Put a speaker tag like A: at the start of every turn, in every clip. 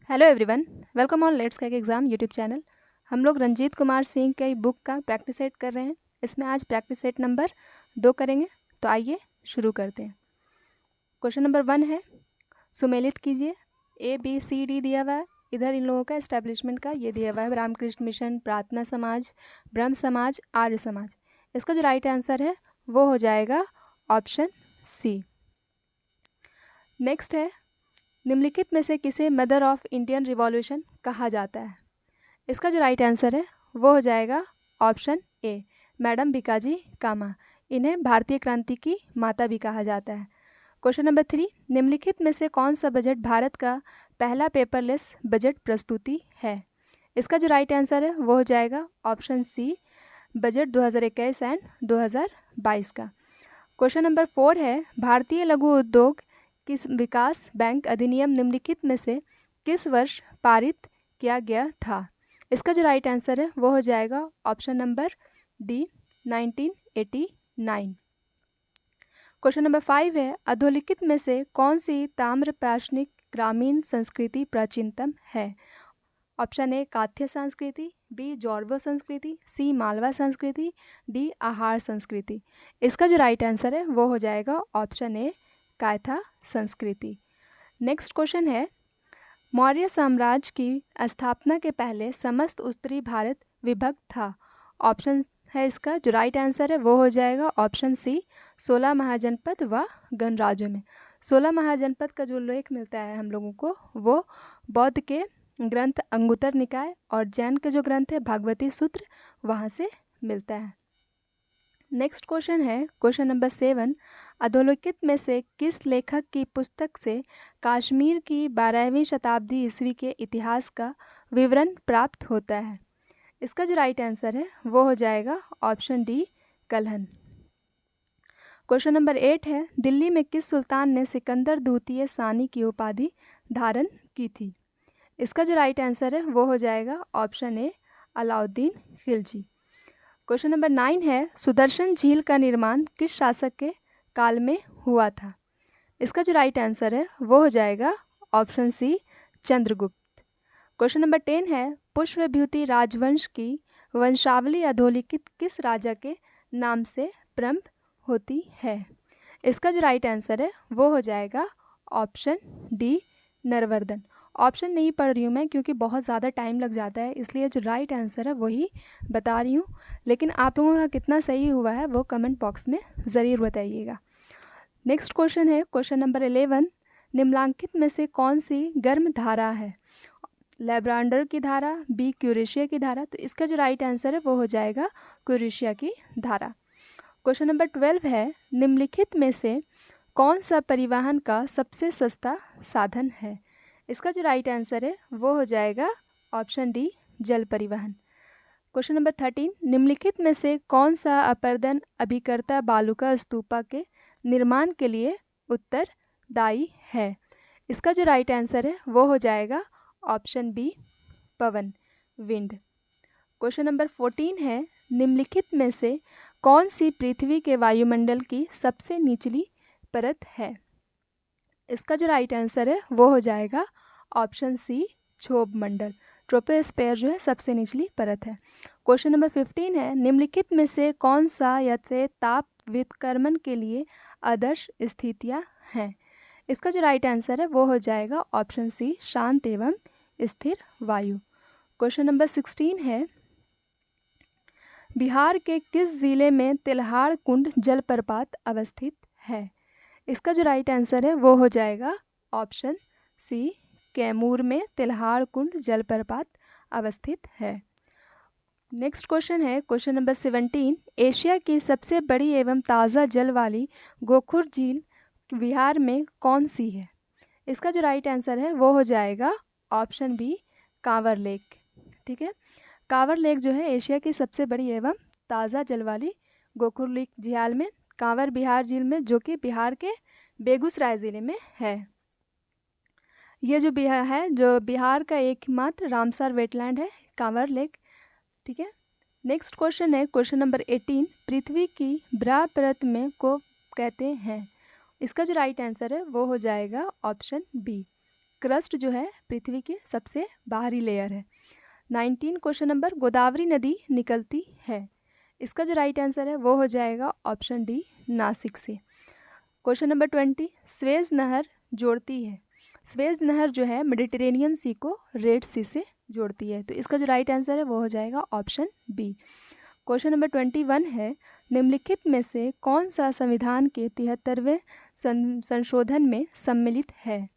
A: Hello everyone, welcome on let's कैक exam YouTube channel. हम लोग रंजीत कुमार सिंह की बुक का प्रैक्टिस सेट कर रहे हैं। इसमें आज प्रैक्टिस सेट नंबर 2 करेंगे। तो आइए शुरू करते हैं। क्वेश्चन नंबर 1 है, सुमेलित कीजिए। ABCD दिया हुआ है। इधर इन लोगों का एस्टेब्लिशमेंट का ये दिया हुआ है, रामकृष्ण मिशन, प्रार्थना समाज, ब्रह्म समाज, आर्य समाज। इसका जो राइट आंसर है वो हो जाएगा ऑप्शन सी। नेक्स्ट है, निम्नलिखित में से किसे मदर ऑफ इंडियन रिवॉल्यूशन कहा जाता है? इसका जो राइट आंसर है वो हो जाएगा ऑप्शन ए, मैडम भिकाजी कामा। इन्हें भारतीय क्रांति की माता भी कहा जाता है। क्वेश्चन नंबर 3, निम्नलिखित में से कौन सा बजट भारत का पहला पेपरलेस बजट प्रस्तुति है? इसका जो राइट आंसर है वो हो जाएगा ऑप्शन सी, बजट 2021 एंड 2022 का। क्वेश्चन नंबर 4 है, भारतीय लघु उद्योग किस विकास बैंक अधिनियम निम्नलिखित में से किस वर्ष पारित किया गया था? इसका जो राइट आंसर है वो हो जाएगा option number D, 1989। Question number 5 है, अधोलिखित में से कौन सी ताम्र प्राशनिक ग्रामीण संस्कृति प्राचीनतम है? ऑप्शन ए काथ्य संस्कृति, बी जौरवो संस्कृति, सी मालवा संस्कृति, डी आहार संस्कृति। इसका जो राइट आंसर है वो हो जाएगा ऑप्शन ए कायथा संस्कृति। नेक्स्ट क्वेश्चन है, मौर्य साम्राज्य की स्थापना के पहले समस्त उत्तरी भारत विभक्त था। ऑप्शन है इसका जो राइट आंसर है वो हो जाएगा ऑप्शन सी, 16 महाजनपद व गणराज्यों में। 16 महाजनपद का जो उल्लेख मिलता है हम लोगों को वो बौद्ध के ग्रंथ अंगुतर निकाय और जैन के जो ग्रंथ है भागवती सूत्र, वहाँ से मिलता है। नेक्स्ट क्वेश्चन है क्वेश्चन नंबर 7, अधोलिखित में से किस लेखक की पुस्तक से कश्मीर की 12वीं शताब्दी ईस्वी के इतिहास का विवरण प्राप्त होता है? इसका जो राइट आंसर है वो हो जाएगा option D, Kalhana. Question number 8 है, दिल्ली में किस सुल्तान ने सिकंदर द्वितीय सानी की उपाधि धारण की थी? इसका जो राइट आंसर है वो हो जाएगा option A, Alauddin Khilji. Question number 9 है, सुदर्शन झील का निर्माण किस शासक के काल में हुआ था? इसका जो राइट आंसर है वो हो जाएगा option C, Chandragupta. Question number 10 है, पुष्पविभूति राजवंश की वंशावली अधोलिखित किस राजा के नाम से प्रारंभ होती है? इसका जो राइट आंसर है वो हो जाएगा ऑप्शन डी, नरवर्धन। ऑप्शन नहीं पढ़ रही हूँ मैं क्योंकि बहुत ज़्यादा टाइम लग जाता है, इसलिए जो राइट आंसर है वही बता रही हूँ। लेकिन आप लोगों का कितना सही हुआ है वो कमेंट बॉक्स में ज़रूर बताइएगा। नेक्स्ट क्वेश्चन है क्वेश्चन नंबर 11, निम्नलिखित में से कौन सी गर्म धारा है? लेब्रांडर की धारा, बी क्यूरेशिया की धारा। तो इसका जो राइट आंसर है वो हो जाएगा क्यूरेशिया की धारा। क्वेश्चन नंबर 12 है, निम्नलिखित में से कौन सा परिवहन का सबसे सस्ता साधन है? इसका जो राइट आंसर है वो हो जाएगा ऑप्शन डी, जल परिवहन। क्वेश्चन नंबर 13, निम्नलिखित में से कौन सा अपर्दन अभिकर्ता बालुका स्तूपा के निर्माण के लिए उत्तरदायी है? इसका जो राइट आंसर है वो हो जाएगा ऑप्शन बी, पवन, विंड। क्वेश्चन नंबर 14 है, निम्नलिखित में से कौन सी पृथ्वी के वायुमंडल की सबसे निचली परत है? इसका जो राइट आंसर है वो हो जाएगा ऑप्शन सी, क्षोभ मंडल। ट्रोपोस्फेयर जो है सबसे निचली परत है। क्वेश्चन नंबर 15 है, निम्नलिखित में से कौन सा यथे ताप व्युत्क्रमण के लिए आदर्श स्थितियाँ हैं? इसका जो राइट आंसर है वो हो जाएगा ऑप्शन सी, शांत एवं स्थिर वायु। क्वेश्चन नंबर 16 है, बिहार के किस जिले में तिल्हाड़ कुंड जलप्रपात अवस्थित है? इसका जो राइट आंसर है वो हो जाएगा ऑप्शन सी, कैमूर में तिल्हाड़ कुंड जलप्रपात अवस्थित है। नेक्स्ट क्वेश्चन है क्वेश्चन नंबर 17, एशिया की सबसे बड़ी एवं ताज़ा जल वाली गोखुर झील बिहार में कौन सी है? इसका जो राइट आंसर है वो हो जाएगा ऑप्शन बी, कांवर लेक। ठीक है, कांवर लेक जो है एशिया की सबसे बड़ी एवं ताज़ा जल वाली गोखुर लेक झील में कांवर बिहार झील में, जो कि बिहार के बेगूसराय ज़िले में है। ये जो बिहार है, जो बिहार का एकमात्र रामसर वेटलैंड है, कांवर लेक। ठीक है, नेक्स्ट क्वेश्चन है क्वेश्चन नंबर 18, पृथ्वी की ब्रा परत में को कहते हैं? इसका जो राइट आंसर है वो हो जाएगा ऑप्शन बी, क्रस्ट जो है पृथ्वी के सबसे बाहरी लेयर है। 19 क्वेश्चन नंबर, गोदावरी नदी निकलती है, इसका जो राइट आंसर है वो हो जाएगा ऑप्शन डी, नासिक से। क्वेश्चन नंबर 20, स्वेज नहर जोड़ती है, स्वेज नहर जो है मेडिटेरेनियन सी को रेड सी से जोड़ती है, तो इसका जो राइट आंसर है वो हो जाएगा ऑप्शन बी। क्वेश्चन नंबर 21 है, निम्नलिखित में से कौन सा संविधान के 73वें संशोधन में सम्मिलित है,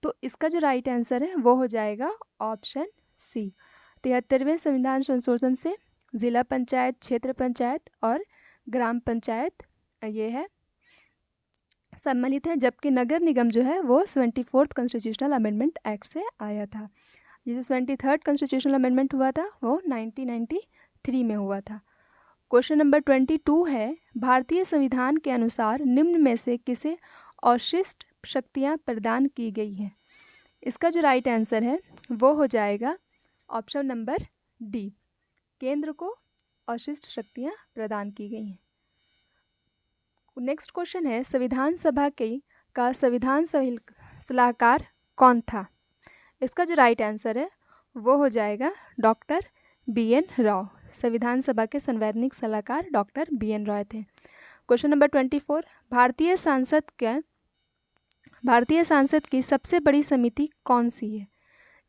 A: तो इसका जो राइट आंसर है वो हो जाएगा ऑप्शन सी। 73वें संविधान संशोधन से ज़िला पंचायत, क्षेत्र पंचायत और ग्राम पंचायत ये है सम्मिलित है, जबकि नगर निगम जो है वो 24th कॉन्स्टिट्यूशनल अमेंडमेंट एक्ट से आया था। ये जो 23rd कॉन्स्टिट्यूशनल अमेंडमेंट हुआ था वो 1993 में हुआ था। क्वेश्चन नंबर 22 है, भारतीय संविधान के अनुसार निम्न में से किसे अवशिष्ट शक्तियाँ प्रदान की गई हैं, इसका जो राइट आंसर है वो हो जाएगा ऑप्शन नंबर डी, केंद्र को अवशिष्ट शक्तियाँ प्रदान की गई हैं। नेक्स्ट क्वेश्चन है, संविधान सभा का संविधान सलाहकार कौन था, इसका जो राइट आंसर है वो हो जाएगा डॉक्टर बी.एन. राव। संविधान सभा के संवैधानिक सलाहकार डॉक्टर बी.एन. राव थे। क्वेश्चन नंबर 24, भारतीय सांसद की सबसे बड़ी समिति कौन सी है,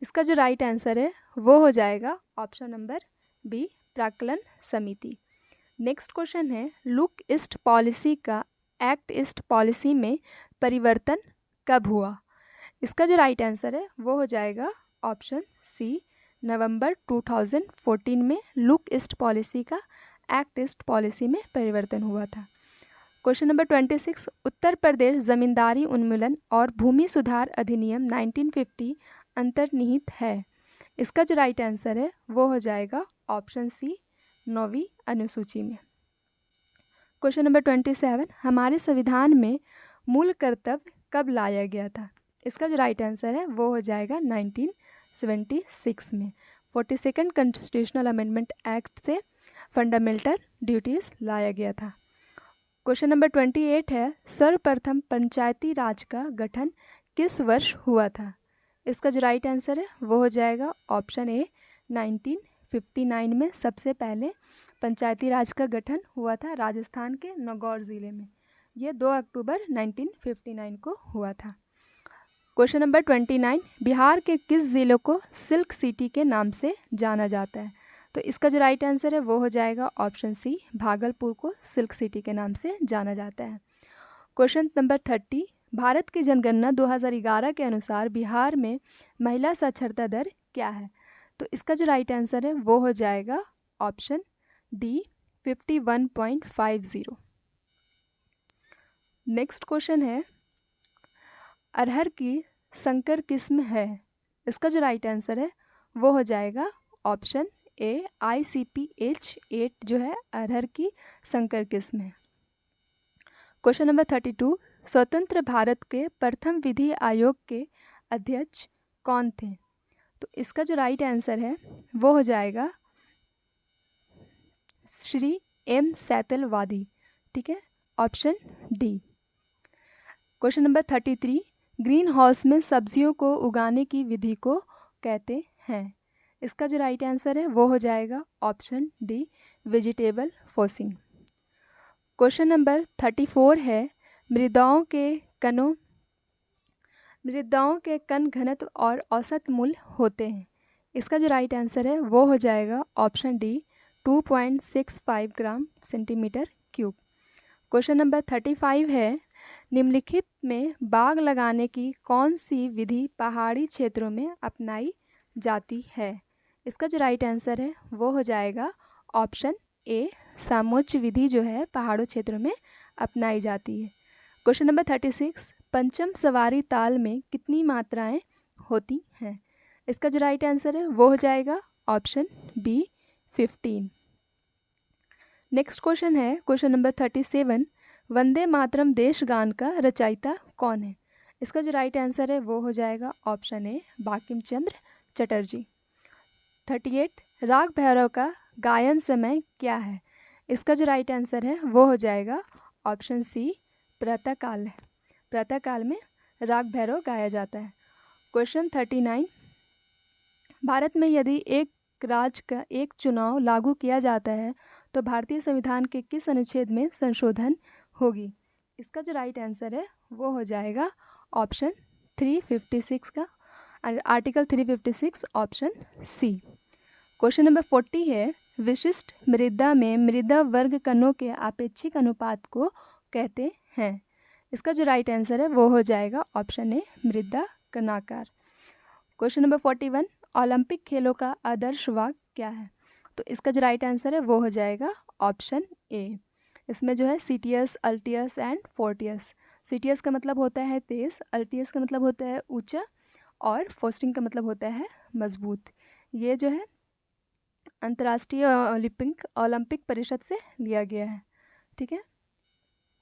A: इसका जो राइट आंसर है वो हो जाएगा ऑप्शन नंबर बी, प्राक्कलन समिति। नेक्स्ट क्वेश्चन है, लुक ईस्ट पॉलिसी का एक्ट ईस्ट पॉलिसी में परिवर्तन कब हुआ, इसका जो राइट आंसर है वो हो जाएगा ऑप्शन सी, नवंबर 2014 में लुक ईस्ट पॉलिसी का एक्ट ईस्ट पॉलिसी में परिवर्तन हुआ था। क्वेश्चन नंबर 26, उत्तर प्रदेश ज़मींदारी उन्मूलन और भूमि सुधार अधिनियम 1950 अंतर्निहित है, इसका जो राइट आंसर है वो हो जाएगा ऑप्शन सी, 9वीं अनुसूची में। क्वेश्चन नंबर 27, हमारे संविधान में मूल कर्तव्य कब लाया गया था, इसका जो राइट आंसर है वो हो जाएगा 1976 में। 42nd कॉन्स्टिट्यूशनल अमेंडमेंट एक्ट से फंडामेंटल ड्यूटीज़ लाया गया था। क्वेश्चन नंबर 28 है, सर्वप्रथम पंचायती राज का गठन किस वर्ष हुआ था, इसका जो राइट आंसर है वो हो जाएगा ऑप्शन ए, 1959 में सबसे पहले पंचायती राज का गठन हुआ था राजस्थान के नागौर ज़िले में, ये 2 अक्टूबर 1959 को हुआ था। क्वेश्चन नंबर 29, बिहार के किस ज़िले को सिल्क सिटी के नाम से जाना जाता है, तो इसका जो राइट आंसर है वो हो जाएगा ऑप्शन सी, भागलपुर को सिल्क सिटी के नाम से जाना जाता है। क्वेश्चन नंबर 30, भारत की जनगणना 2011 के अनुसार बिहार में महिला साक्षरता दर क्या है, तो इसका जो राइट आंसर है वो हो जाएगा ऑप्शन डी, 51.50। नेक्स्ट क्वेश्चन है, अरहर की संकर किस्म है, इसका जो राइट आंसर है वो हो जाएगा ऑप्शन ए, ICPH 8 जो है अरहर की संकर किस्म है। क्वेश्चन नंबर 32, स्वतंत्र भारत के प्रथम विधि आयोग के अध्यक्ष कौन थे, तो इसका जो राइट आंसर है वो हो जाएगा श्री M. सैतलवादी, ठीक है, option D. Question number 33, green house में सब्जियों को उगाने की विधि को कहते हैं, इसका जो राइट आंसर है वो हो जाएगा option D, vegetable forcing. Question number 34 है, मृदाओं के कण घनत्व और औसत मूल्य होते हैं, इसका जो राइट आंसर है वो हो जाएगा option D, 2.65 gram centimetre cube. Question number 35 है, निम्नलिखित में बाग लगाने की कौन सी विधि पहाड़ी क्षेत्रों में अपनाई जाती है, इसका जो राइट आंसर है वो हो जाएगा ऑप्शन ए, सामोच्च विधि जो है पहाड़ों क्षेत्रों में अपनाई जाती है। क्वेश्चन नंबर 36, पंचम सवारी ताल में कितनी मात्राएं होती हैं, इसका जो राइट आंसर है वो हो जाएगा ऑप्शन बी, 15। नेक्स्ट क्वेश्चन है क्वेश्चन नंबर 37, वंदे मातरम देश गान का रचयिता कौन है, इसका जो राइट आंसर है वो हो जाएगा ऑप्शन ए, बांकिम चंद्र चटर्जी। 38, राग भैरव का गायन समय क्या है, इसका जो राइट आंसर है वो हो जाएगा ऑप्शन सी, प्रातःकाल है, प्रातःकाल में राग भैरव गाया जाता है। क्वेश्चन 39, भारत में यदि एक राज्य का एक चुनाव लागू किया जाता है तो भारतीय संविधान के किस अनुच्छेद में संशोधन होगी? इसका जो राइट आंसर है वो हो जाएगा ऑप्शन 356 का, article 356 option C. Question number 40 है, विशिष्ट मृदा में मृदा वर्ग कणों के आपेक्षिक अनुपात को कहते हैं। इसका जो राइट आंसर है वो हो जाएगा ऑप्शन ए, मृदा कणाकार। क्वेश्चन नंबर 41, ओलंपिक खेलों का आदर्श वाक्य क्या है? तो इसका जो राइट आंसर है वो हो जाएगा ऑप्शन ए। इसमें जो है सीटियस, अल्टियस एंड फोर्टियस। सीटियस का मतलब होता है तेज, अल्टियस का मतलब होता है ऊंचा, और फोस्टिंग का मतलब होता है मजबूत। ये जो है अंतर्राष्ट्रीय ओलंपिक परिषद से लिया गया है। ठीक है,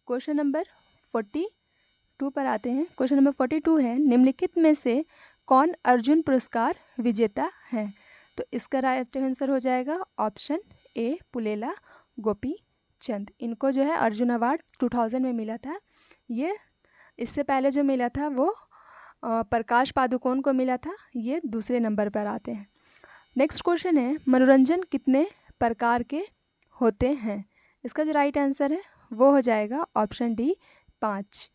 A: क्वेश्चन नंबर 42 पर आते हैं। क्वेश्चन नंबर 42 है, निम्नलिखित में से कौन अर्जुन पुरस्कार विजेता है? तो इसका राइट आंसर हो जाएगा ऑप्शन ए, पुलेला गोपी चंद। इनको जो है अर्जुन अवार्ड 2000 में मिला था। ये इससे पहले जो मिला था वो प्रकाश पादुकोण को मिला था। ये दूसरे नंबर पर आते हैं। नेक्स्ट क्वेश्चन है, मनोरंजन कितने प्रकार के होते हैं? इसका जो राइट आंसर है वो हो जाएगा ऑप्शन डी, 5।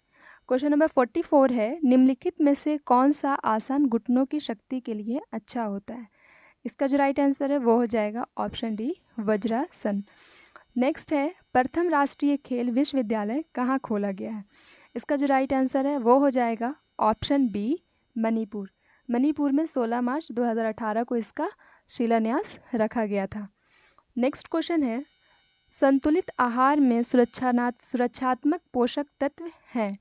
A: क्वेश्चन नंबर 44 है, निम्नलिखित में से कौन सा आसन घुटनों की शक्ति के लिए अच्छा होता है? इसका जो राइट आंसर है वो हो जाएगा ऑप्शन डी, वज्रासन। नेक्स्ट है, प्रथम राष्ट्रीय खेल विश्वविद्यालय कहाँ खोला गया है? इसका जो राइट आंसर है वो हो जाएगा ऑप्शन बी, मणिपुर। मणिपुर में 16 मार्च 2018 को इसका शिलान्यास रखा गया था। नेक्स्ट क्वेश्चन है, संतुलित आहार में सुरक्षात्मक पोषक तत्व हैं।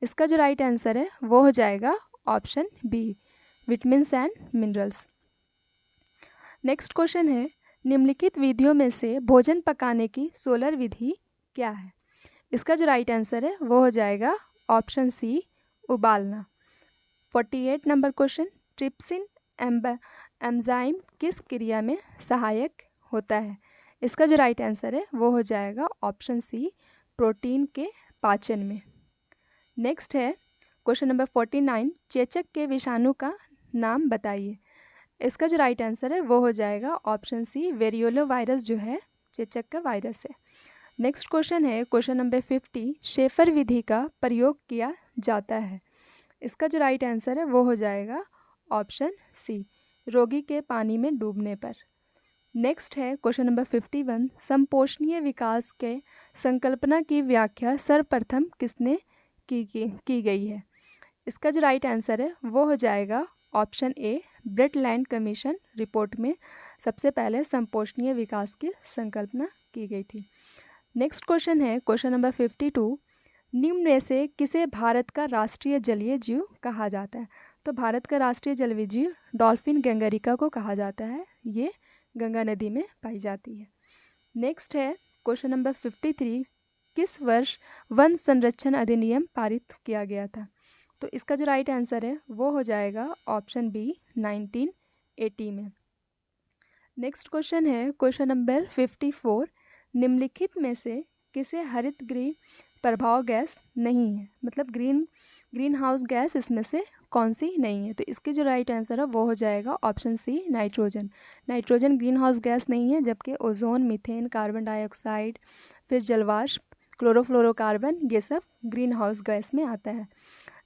A: इसका जो राइट आंसर है वो हो जाएगा option B, vitamins and minerals. Next question है, निम्नलिखित विधियों में से भोजन पकाने की सोलर विधि क्या है? इसका जो राइट आंसर है वो हो जाएगा ऑप्शन सी, उबालना। 48 नंबर क्वेश्चन, ट्रिप्सिन एंजाइम किस क्रिया में सहायक होता है? इसका जो राइट आंसर है वो हो जाएगा ऑप्शन सी, प्रोटीन के पाचन में। नेक्स्ट है क्वेश्चन नंबर 49, चेचक के विषाणु का नाम बताइए। इसका जो राइट आंसर है वो हो जाएगा ऑप्शन सी, वेरियोलो वायरस जो है चेचक का वायरस है। नेक्स्ट क्वेश्चन है क्वेश्चन नंबर 50, शेफर विधि का प्रयोग किया जाता है। इसका जो राइट आंसर है वो हो जाएगा ऑप्शन सी, रोगी के पानी में डूबने पर। नेक्स्ट है क्वेश्चन नंबर 51, संपोषणीय विकास के संकल्पना की व्याख्या सर्वप्रथम किसने की गई है? इसका जो राइट आंसर है वो हो जाएगा ऑप्शन ए, ब्रेटलैंड कमीशन रिपोर्ट में सबसे पहले संपोषणीय विकास की संकल्पना की गई थी। नेक्स्ट क्वेश्चन है क्वेश्चन नंबर 52, निम्न में से किसे भारत का राष्ट्रीय जलीय जीव कहा जाता है? तो भारत का राष्ट्रीय जलीय जीव डॉल्फिन गंगारिका को कहा जाता है। ये गंगा नदी में पाई जाती है। नेक्स्ट है क्वेश्चन नंबर 53, किस वर्ष वन संरक्षण अधिनियम पारित किया गया था? तो इसका जो राइट आंसर है वो हो जाएगा ऑप्शन बी, 1980 में। नेक्स्ट क्वेश्चन है क्वेश्चन नंबर 54, निम्नलिखित में से किसे हरित गृह प्रभाव गैस नहीं है? मतलब ग्रीन हाउस गैस इसमें से कौन सी नहीं है? तो इसके जो राइट आंसर है वो हो जाएगा option C, nitrogen. Nitrogen greenhouse gas नहीं है, जबकि ओजोन, मीथेन, कार्बन डाइऑक्साइड, फिर जलवाष्प, क्लोरोफ्लोरोकार्बन, ये सब ग्रीन हाउस गैस में आता है।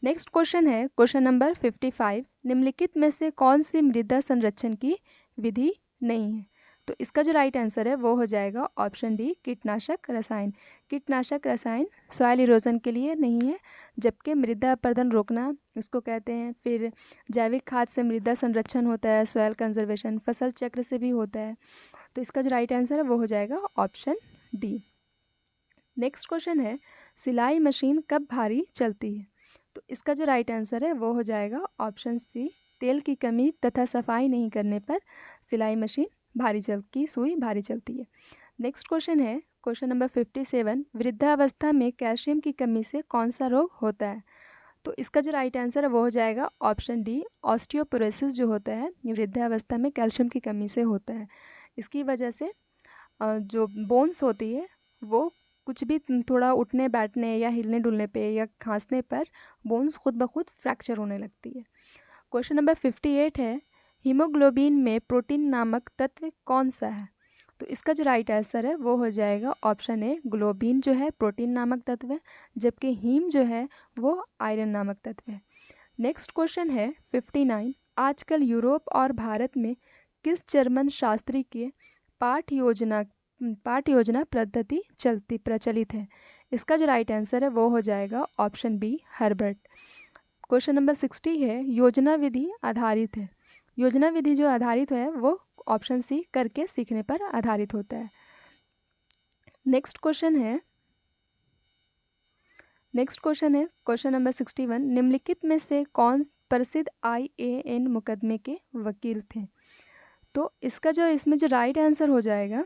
A: नेक्स्ट क्वेश्चन है क्वेश्चन नंबर 55, निम्नलिखित में से कौन सी मृदा संरक्षण की विधि नहीं है? तो इसका जो राइट आंसर है वो हो जाएगा ऑप्शन डी, कीटनाशक रसायन। कीटनाशक रसायन सॉइल इरोजन के लिए नहीं है, जबकि मृदा अपरदन रोकना इसको कहते हैं। फिर जैविक खाद से मृदा संरक्षण होता है, सॉइल कंजर्वेशन, फसल चक्र से भी होता है। तो इसका जो राइट आंसर है वो हो जाएगा ऑप्शन डी। नेक्स्ट क्वेश्चन है, सिलाई मशीन कब भारी चलती है? तो इसका जो राइट आंसर है वो हो जाएगा ऑप्शन सी, तेल की कमी तथा सफाई नहीं करने पर सिलाई मशीन सुई भारी चलती है। नेक्स्ट क्वेश्चन है क्वेश्चन नंबर 57, वृद्धावस्था में कैल्शियम की कमी से कौन सा रोग होता है? तो इसका जो राइट आंसर है वो हो जाएगा ऑप्शन डी, ऑस्टियोपोरोसिस जो होता है ये वृद्धावस्था में कैल्शियम की कमी से होता है। इसकी वजह से जो बोन्स होती है वो कुछ भी थोड़ा उठने बैठने या हिलने डुलने पे या खांसने पर बोन्स खुद ब खुद फ्रैक्चर होने लगती है। क्वेश्चन नंबर 58 है, हीमोग्लोबिन में प्रोटीन नामक तत्व कौन सा है? तो इसका जो राइट आंसर है वो हो जाएगा ऑप्शन ए, ग्लोबिन जो है प्रोटीन नामक तत्व है, जबकि हीम जो है वो आयरन नामक तत्व है। नेक्स्ट क्वेश्चन है 59, आजकल यूरोप और भारत में किस जर्मन शास्त्री की पाठ योजना पद्धति प्रचलित है? इसका जो राइट आंसर है वो हो जाएगा option B, Herbert. Question number 60 है, योजना विधि आधारित है। योजना विधि जो आधारित है वो ऑप्शन सी, करके सीखने पर आधारित होता है। नेक्स्ट क्वेश्चन है क्वेश्चन नंबर 61, निम्नलिखित में से कौन प्रसिद्ध IAN मुकदमे के वकील थे? तो इसका जो इसमें जो राइट आंसर हो जाएगा,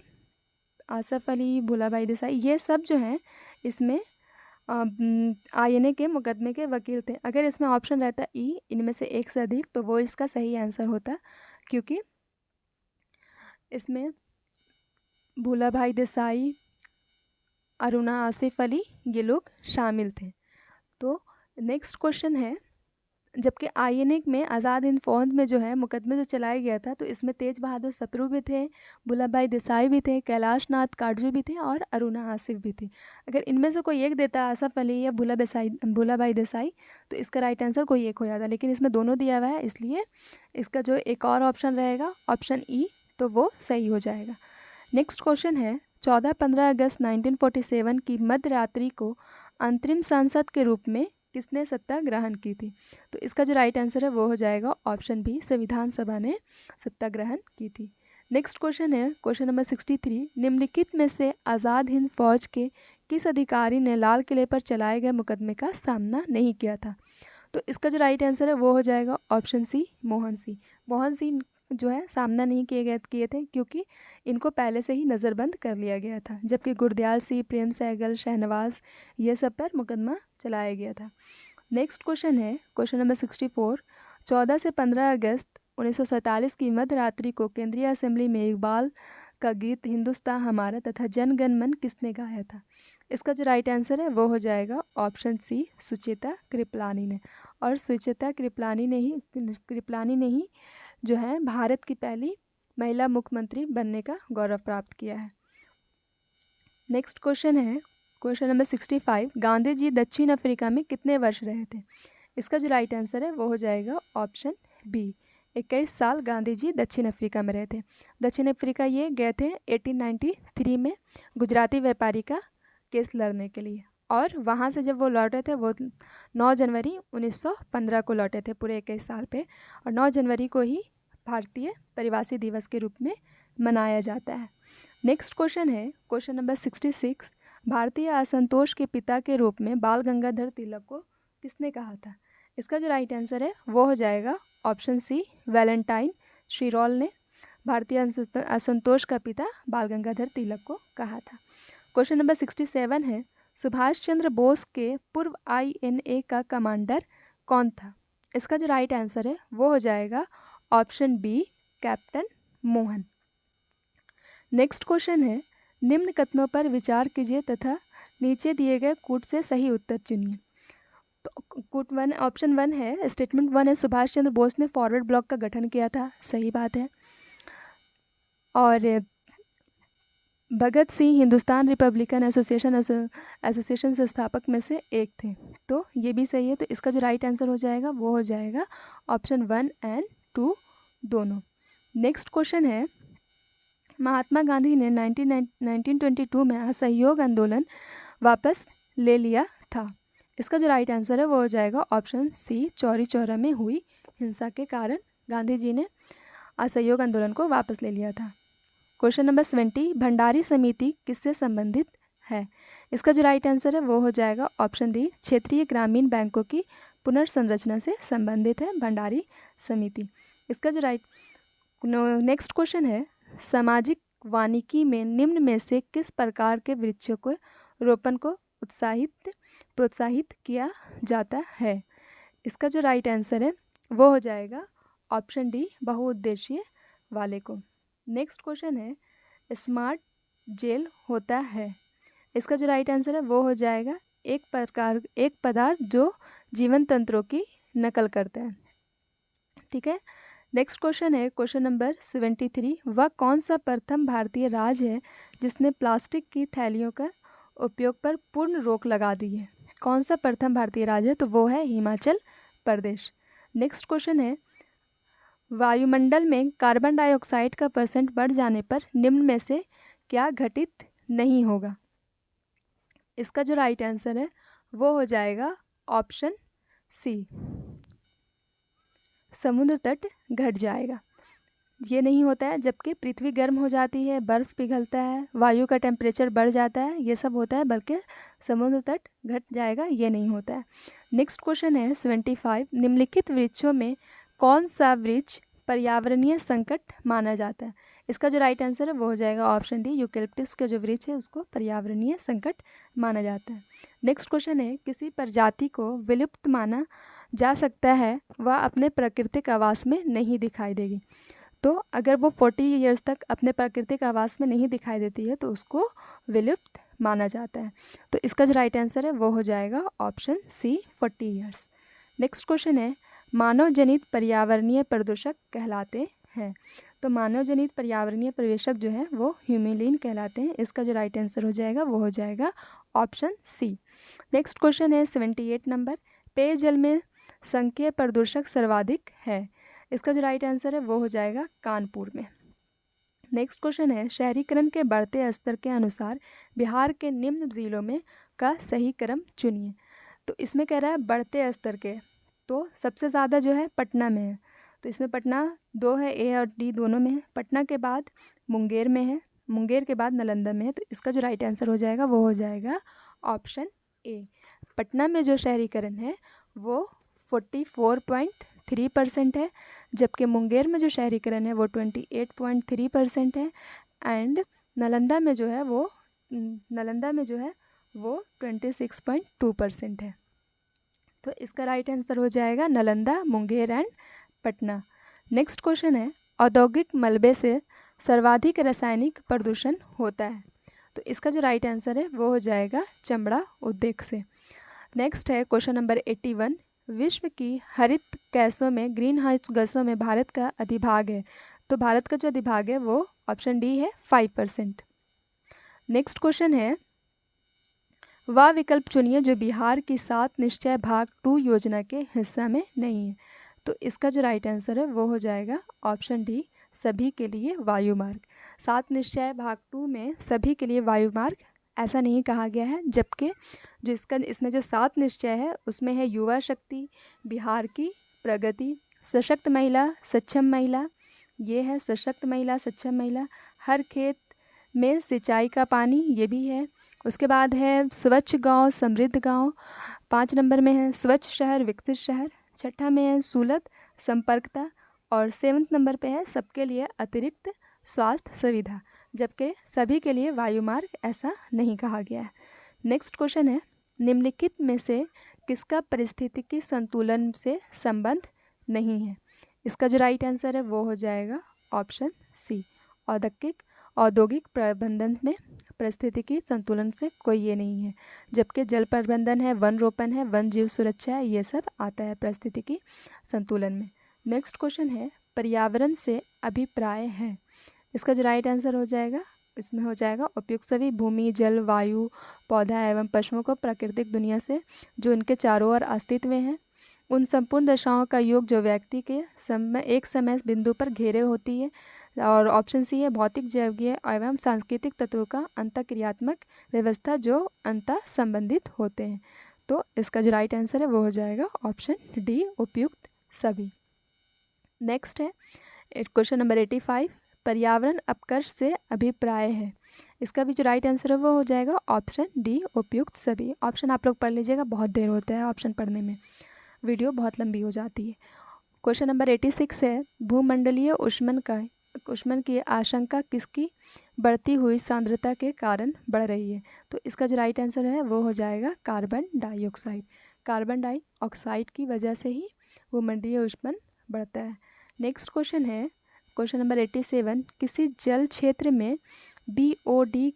A: आसफ अली, भूलाभाई देसाई, ये सब जो हैं इसमें INA के मुकदमे के वकील थे। अगर इसमें ऑप्शन रहता ई, इनमें से एक से अधिक, तो वो इसका सही आंसर होता, क्योंकि इसमें भूलाभाई देसाई, अरुणा आसिफ अली, ये लोग शामिल थे। तो नेक्स्ट क्वेश्चन है, जबकि INA में आज़ाद हिंद फौज में जो है मुकदमे जो चलाया गया था, तो इसमें तेज बहादुर सप्रू भी थे, भूलाभाई देसाई भी थे, कैलाश नाथ काटजू भी थे और अरुणा आसिफ भी थी। अगर इनमें से कोई एक देता, आसफ अली या भूलाभाई देसाई, तो इसका राइट आंसर कोई एक हो जाता, लेकिन इसमें दोनों दिया हुआ है, इसलिए इसका जो एक और ऑप्शन रहेगा ऑप्शन ई, तो वो सही हो जाएगा। नेक्स्ट क्वेश्चन है, 14-15 अगस्त 1947 की मध्य रात्रि को अंतरिम सांसद के रूप में किसने सत्ता ग्रहण की थी? तो इसका जो राइट आंसर है वो हो जाएगा ऑप्शन बी, संविधान सभा ने सत्ता ग्रहण की थी। नेक्स्ट क्वेश्चन है क्वेश्चन नंबर 63, निम्नलिखित में से आज़ाद हिंद फौज के किस अधिकारी ने लाल किले पर चलाए गए मुकदमे का सामना नहीं किया था? तो इसका जो राइट आंसर है वो हो जाएगा ऑप्शन सी, मोहन सिंह। मोहन सिंह जो है सामना नहीं किए थे, क्योंकि इनको पहले से ही नज़रबंद कर लिया गया था, जबकि गुरदयाल सिंह, प्रेम सहगल, शहनवाज, ये सब पर मुकदमा चलाया गया था। नेक्स्ट क्वेश्चन है क्वेश्चन नंबर 64, 14 से 15 अगस्त 1947 की मध्य रात्रि को केंद्रीय असेंबली में इकबाल का गीत हिंदुस्तान हमारा तथा जन गण मन किसने गाया था? इसका जो राइट आंसर है वो हो जाएगा ऑप्शन सी, सुचेता कृपलानी ने। और सुचेता कृपलानी ने ही जो है भारत की पहली महिला मुख्यमंत्री बनने का गौरव प्राप्त किया है। नेक्स्ट क्वेश्चन है क्वेश्चन नंबर 65, गांधी जी दक्षिण अफ्रीका में कितने वर्ष रहे थे? इसका जो राइट आंसर है वो हो जाएगा ऑप्शन बी, 21 साल गांधी जी दक्षिण अफ्रीका में रहे थे। दक्षिण अफ्रीका ये गए थे 1893 में गुजराती व्यापारी का केस लड़ने के लिए, और वहाँ से जब वो लौटे थे वो 9 जनवरी 1915 को लौटे थे, पूरे 21 साल पे, और 9 जनवरी को ही भारतीय परिवासी दिवस के रूप में मनाया जाता है। नेक्स्ट क्वेश्चन है क्वेश्चन नंबर 66, भारतीय असंतोष के पिता के रूप में बाल गंगाधर तिलक को किसने कहा था? इसका जो राइट आंसर है वो हो जाएगा ऑप्शन सी, वैलेंटाइन शिरोल ने भारतीय असंतोष का पिता बाल गंगाधर तिलक को कहा था। क्वेश्चन नंबर 67 है, सुभाष चंद्र बोस के पूर्व INA का कमांडर कौन था? इसका जो राइट आंसर है वो हो जाएगा option B, captain Mohan. Next question है, निम्न कथनों पर विचार कीजिए तथा नीचे दिए गए कूट से सही उत्तर चुनिए। तो कूट वन, ऑप्शन 1 है, स्टेटमेंट 1 है, सुभाष चंद्र बोस ने फॉरवर्ड ब्लॉक का गठन किया था, सही बात है। और भगत सिंह हिंदुस्तान रिपब्लिकन एसोसिएशन संस्थापक में से एक थे, तो ये भी सही है। तो इसका जो राइट आंसर हो जाएगा वो हो जाएगा ऑप्शन 1 और 2 दोनों। नेक्स्ट क्वेश्चन है, महात्मा गांधी ने 1922 में असहयोग आंदोलन वापस ले लिया था। इसका जो राइट आंसर है वो हो जाएगा ऑप्शन सी, चौरी चौरा में हुई हिंसा के कारण गांधी जी ने असहयोग आंदोलन को वापस ले लिया था। क्वेश्चन नंबर 70, भंडारी समिति किससे संबंधित है? इसका जो राइट आंसर है वो हो जाएगा ऑप्शन डी, क्षेत्रीय ग्रामीण बैंकों की पुनर्संरचना से संबंधित है भंडारी समिति। इसका जो नेक्स्ट क्वेश्चन है, सामाजिक वानिकी में निम्न में से किस प्रकार के वृक्षों को रोपण को प्रोत्साहित किया जाता है? इसका जो राइट आंसर है वो हो जाएगा ऑप्शन डी, बहुउद्देशीय वाले को। नेक्स्ट क्वेश्चन है, स्मार्ट जेल होता है। इसका जो राइट आंसर है वो हो जाएगा एक पदार्थ जो जीवन तंत्रों की नकल करता है। ठीक है। नेक्स्ट क्वेश्चन है क्वेश्चन नंबर 73। वह कौन सा प्रथम भारतीय राज्य है जिसने प्लास्टिक की थैलियों का उपयोग पर पूर्ण रोक लगा दी है? कौन सा प्रथम भारतीय राज्य है? तो वो है हिमाचल प्रदेश। नेक्स्ट क्वेश्चन है वायुमंडल में कार्बन डाइऑक्साइड का परसेंट बढ़ जाने पर निम्न में से क्या घटित नहीं होगा? इसका जो राइट आंसर है वो हो जाएगा ऑप्शन सी, समुद्र तट घट जाएगा। ये नहीं होता है जबकि पृथ्वी गर्म हो जाती है, बर्फ़ पिघलता है, वायु का टेम्परेचर बढ़ जाता है, ये सब होता है, बल्कि समुद्र तट घट जाएगा ये नहीं होता है। नेक्स्ट क्वेश्चन है 75। निम्नलिखित वृक्षों में कौन सा वृक्ष पर्यावरणीय संकट माना जाता है? इसका जो राइट आंसर है वो हो जाएगा ऑप्शन डी, यूकेलिप्टस के जो वृक्ष है उसको पर्यावरणीय संकट माना जाता है। नेक्स्ट क्वेश्चन है किसी प्रजाति को विलुप्त माना जा सकता है वह अपने प्राकृतिक आवास में नहीं दिखाई देगी। तो अगर वो 40 ईयर्स तक अपने प्राकृतिक आवास में नहीं दिखाई देती है तो उसको विलुप्त माना जाता है। तो इसका जो राइट आंसर है वो हो जाएगा option C, 40 years. Next question है मानव जनित पर्यावरणीय प्रदूषक कहलाते हैं। तो मानव जनित पर्यावरणीय प्रदूषक जो है वो ह्यूमिलीन कहलाते हैं। इसका जो राइट आंसर हो जाएगा वो हो जाएगा ऑप्शन सी। नेक्स्ट क्वेश्चन है 78 नंबर। पेयजल में संख्यीय प्रदूषक सर्वाधिक है। इसका जो राइट आंसर है वो हो जाएगा कानपुर में। नेक्स्ट क्वेश्चन है शहरीकरण के बढ़ते स्तर के अनुसार बिहार के निम्न जिलों में का सही क्रम चुनिए। तो इसमें कह रहा है बढ़ते स्तर के, तो सबसे ज़्यादा जो है पटना में है, तो इसमें पटना 2 है, ए और डी दोनों में है। पटना के बाद मुंगेर में है, मुंगेर के बाद नालंदा में है। तो इसका जो राइट आंसर हो जाएगा वो हो जाएगा ऑप्शन ए। पटना में जो शहरीकरण है वो 44.3% है, जबकि मुंगेर में जो शहरीकरण है वो 28.3% है, एंड नालंदा में जो है वो 26.2% है। तो इसका राइट आंसर हो जाएगा Nalanda, Munger and Patna. Next question है औद्योगिक मलबे से सर्वाधिक रासायनिक प्रदूषण होता है। तो इसका जो राइट आंसर है वो हो जाएगा चमड़ा उद्योग से। नेक्स्ट है क्वेश्चन नंबर 81। विश्व की हरित गैसों में ग्रीन हाउस गैसों में भारत का अधिभाग है। तो भारत का जो अधिभाग है वो ऑप्शन डी है 5%। नेक्स्ट क्वेश्चन है वह विकल्प चुनिए जो बिहार की 7 निश्चय भाग 2 योजना के हिस्सा में नहीं है। तो इसका जो राइट आंसर है वो हो जाएगा ऑप्शन डी, सभी के लिए वायुमार्ग। 7 निश्चय भाग 2 में सभी के लिए वायुमार्ग ऐसा नहीं कहा गया है, जबकि जो इसमें जो 7 निश्चय है उसमें है युवा शक्ति, बिहार की प्रगति, सशक्त महिला, सक्षम महिला, ये है सशक्त महिला, सक्षम महिला, हर खेत में सिंचाई का पानी, ये भी है। उसके बाद है स्वच्छ गांव समृद्ध गांव, 5 नंबर में है स्वच्छ शहर विकसित शहर, 6 में है सुलभ संपर्कता, और 7 नंबर पे है सबके लिए अतिरिक्त स्वास्थ्य सुविधा, जबकि सभी के लिए वायुमार्ग ऐसा नहीं कहा गया है। नेक्स्ट क्वेश्चन है निम्नलिखित में से किसका पारिस्थितिकी संतुलन से संबंध नहीं है? इसका जो राइट आंसर है वो हो जाएगा ऑप्शन सी, औद्योगिक प्रबंधन में पारिस्थितिकी संतुलन से कोई ये नहीं है, जबकि जल प्रबंधन है, वन रोपण है, वन जीव सुरक्षा है, ये सब आता है पारिस्थितिकी संतुलन में। नेक्स्ट क्वेश्चन है पर्यावरण से अभिप्राय है। इसका जो राइट आंसर हो जाएगा इसमें हो जाएगा उपयुक्त सभी भूमि, जल, वायु, पौधा एवं पशुओं को प्राकृतिक दुनिया से जो इनके चारों ओर अस्तित्व में है उन संपूर्ण दशाओं का योग जो व्यक्ति के एक समय बिंदु पर घेरे होती है। और ऑप्शन सी है भौतिक, जैविक एवं सांस्कृतिक तत्वों का अंतःक्रियात्मक व्यवस्था जो अंतः संबंधित होते हैं। तो इसका जो राइट आंसर है वो हो जाएगा ऑप्शन डी, उपयुक्त सभी। नेक्स्ट है क्वेश्चन नंबर 85। पर्यावरण अपकर्ष से अभिप्राय है। इसका भी जो राइट आंसर है वो हो जाएगा ऑप्शन डी, उपयुक्त सभी। ऑप्शन आप लोग पढ़ लीजिएगा, बहुत देर होता है ऑप्शन पढ़ने में, वीडियो बहुत लंबी हो जाती है। क्वेश्चन नंबर 86 है भूमंडलीय ऊष्मन की आशंका किसकी बढ़ती हुई सांद्रता के कारण बढ़ रही है? तो इसका जो राइट आंसर है वो हो जाएगा कार्बन डाइऑक्साइड। कार्बन डाइऑक्साइड की वजह से ही भूमंडलीय ऊष्मन बढ़ता है। नेक्स्ट क्वेश्चन है क्वेश्चन नंबर 87। किसी जल क्षेत्र में BOD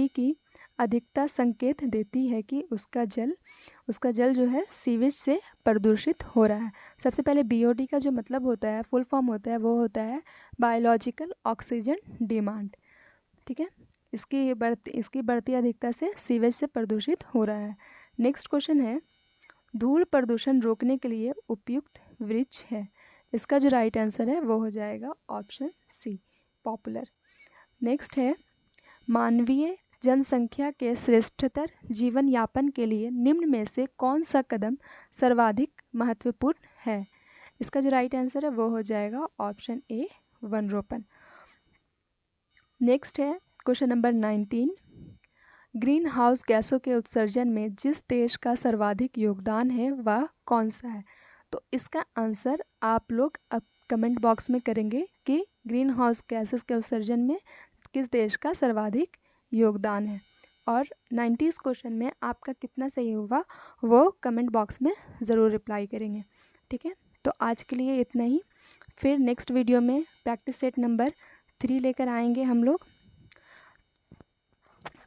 A: की अधिकता संकेत देती है कि उसका जल जो है सीवेज से प्रदूषित हो रहा है? सबसे पहले बीओडी का जो मतलब होता है, फुल फॉर्म होता है, वो होता है बायोलॉजिकल ऑक्सीजन डिमांड। ठीक है, इसकी बढ़ती अधिकता से सीवेज से प्रदूषित हो रहा है। नेक्स्ट क्वेश्चन है, धूल प्रदूषण रोकने के लिए उपयुक्त वृक्ष है? इसका जो राइट आंसर है वो हो जाएगा ऑप्शन सी, पॉपुलर। नेक्स्ट है, मानवीय जनसंख्या के श्रेष्ठतर जीवन यापन के लिए निम्न में से कौन सा कदम सर्वाधिक महत्वपूर्ण है? इसका जो राइट आंसर है वो हो जाएगा ऑप्शन ए, वनरोपण। नेक्स्ट है क्वेश्चन नंबर 19, ग्रीन हाउस गैसों के उत्सर्जन में जिस देश का सर्वाधिक योगदान है वह कौन सा है? तो इसका आंसर आप लोग अब कमेंट बॉक्स में करेंगे कि ग्रीन हाउस गैसेस के उत्सर्जन में किस देश का सर्वाधिक योगदान है, और 90s क्वेश्चन में आपका कितना सही हुआ वो कमेंट बॉक्स में ज़रूर रिप्लाई करेंगे। ठीक है, तो आज के लिए इतना ही। फिर नेक्स्ट वीडियो में प्रैक्टिस सेट नंबर 3 लेकर आएंगे हम लोग।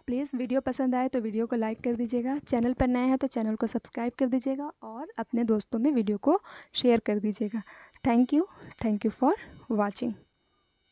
A: प्लीज़ वीडियो पसंद आए तो वीडियो को लाइक कर दीजिएगा, चैनल पर नए हैं तो चैनल को सब्सक्राइब कर दीजिएगा और अपने दोस्तों में वीडियो को शेयर कर दीजिएगा। Thank you for watching.